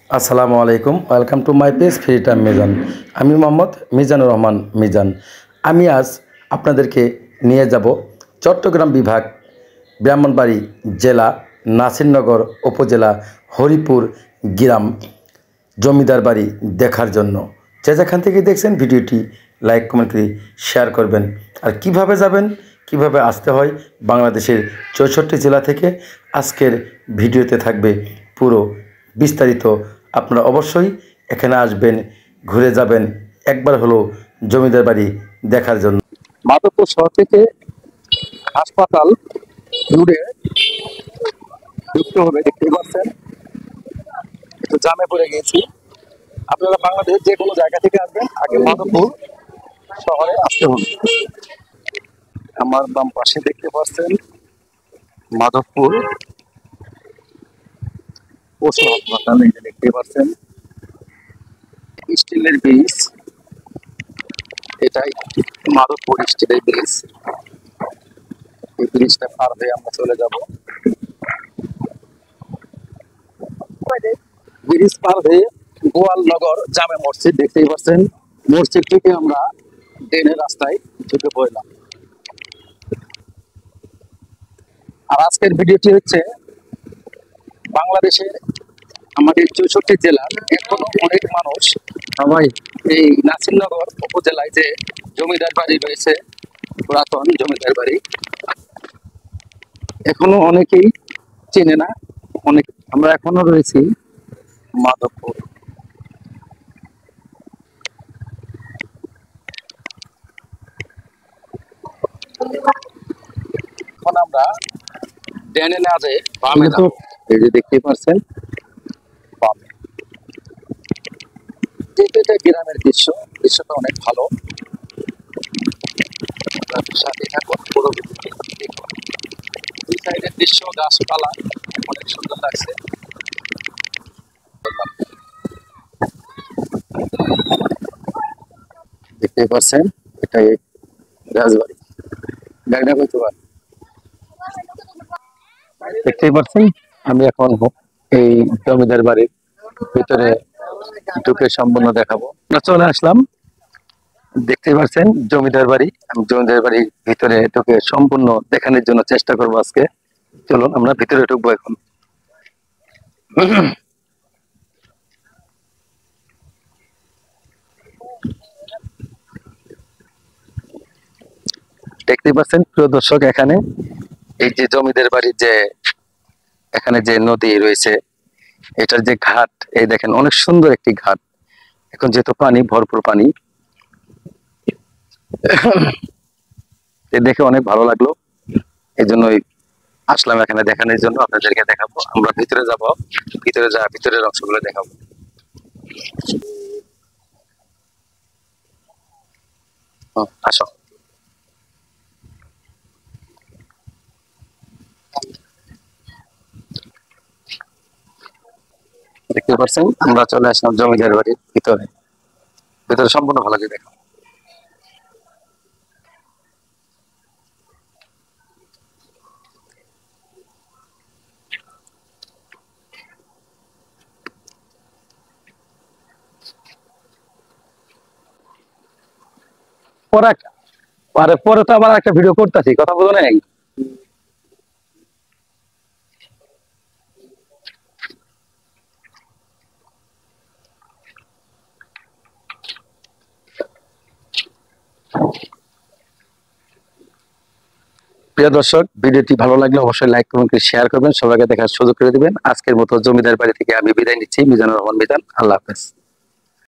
আসসালামু আলাইকুম, welcome to my page free time Mizan. আমি মোহাম্মদ মিজানুর রহমান মিজান। আমি আজ আপনাদেরকে নিয়ে যাব চট্টগ্রাম বিভাগ, ব্রাহ্মণবাড়ী জেলা, নাসিরনগর উপজেলা, হরিপুর গ্রাম জমিদার বাড়ি দেখার জন্য। যে যেখান থেকে দেখছেন ভিডিওটি লাইক কমেন্ট করে শেয়ার করবেন। আর কিভাবে যাবেন, কিভাবে আসতে হয় বাংলাদেশের 64 জেলা থেকে আজকের ভিডিওতে থাকবে পুরো বিস্তারিত। আপনারা অবশ্যই এখানে আসবেন, ঘুরে যাবেন, একবার হলো জমিদার বাড়ি দেখার জন্য। মাধবপুর শহর থেকে হাসপাতাল রোডে ঢুকতে হবে, দেখতে পাচ্ছেন একটু জামে পড়ে গেছি। আপনারা বাংলাদেশ যে কোনো জায়গা থেকে আসবেন, আগে মাধবপুর শহরে আসতে হবে। আমার বাম পাশে দেখতে পাচ্ছেন মাধবপুর পশু হাসপাতাল, এই যে দেখতে পাচ্ছেন স্টিলের ব্রিজ, এটাই মাধবপুর স্টিলের ব্রিজ। এই ব্রিজটা পার হয়ে আমরা চলে যাব। ব্রিজ পার হয়ে গোয়ালনগর জামে মসজিদ দেখতেই পাচ্ছেন। মসজিদ থেকে আমরা ট্রেনের রাস্তায় ঢুকে পড়লাম। আর আজকের ভিডিওটি হচ্ছে বাংলাদেশের আমাদের 64 জেলার এখনো অনেক মানুষ সবাই এই নাসিরনগর উপজেলায় যে জমিদার বাড়ি রয়েছে, পুরাতন জমিদার বাড়ি, এখনো অনেকেই চেনে না। অনেক আমরা এখনো রয়েছি মাধবপুর। এখন আমরা ড্যানে না যে বামে যাব। এই যে দেখতে পাচ্ছেন বামে, এটা গ্রামের দৃশ্য, দৃশ্যটা অনেক ভালো। সাথে থাকুন পুরো দুই সাইডের দৃশ্য, গাছপালা অনেক সুন্দর লাগছে। দেখতে পাচ্ছেন এটাই রাজবাড়ি, গাড়িটা করতে পারেন। দেখতেই পাচ্ছেন আমি এখন এই জমিদার বাড়ির ভিতরে ঢুকে সম্পূর্ণ দেখাবো। আমরা চলে আসলাম, দেখতে পাচ্ছেন জমিদার বাড়ি। আমি জমিদার বাড়ির ভিতরে ঢুকে সম্পূর্ণ দেখানোর জন্য চেষ্টা করবো আজকে। চলুন আমরা ভিতরে ঢুকবো এখন। দেখতে পাচ্ছেন প্রিয় দর্শক, এখানে এই যে জমিদার বাড়ির যে এখানে যে নদী রয়েছে, এটার যে ঘাট, এই দেখেন অনেক সুন্দর একটি ঘাট। এখন যেহেতু পানি, ভরপুর পানি, দেখে অনেক ভালো লাগলো। এই জন্যই আসলাম এখানে দেখানোর জন্য, আপনাদেরকে দেখাবো। আমরা ভিতরে যাব, ভিতরে যা ভিতরের অংশগুলো দেখাবো। আসো। দেখতে পাচ্ছেন আমরা চলে আসলাম জমিদার বাড়ির ভিতরে। ভিতরে সম্পূর্ণ ভালো করে দেখাবো। পরে তো আবার একটা ভিডিও করতেছি, কথা বলো নাই। প্রিয় দর্শক, ভিডিওটি ভালো লাগলে অবশ্যই লাইক কমেন্ট করে শেয়ার করবেন, সবাইকে দেখার সুযোগ করে দিবেন। আজকের মতো জমিদার বাড়ি থেকে আমি বিদায় নিচ্ছি, মিজানুর রহমান মিজান। আল্লাহ হাফেজ।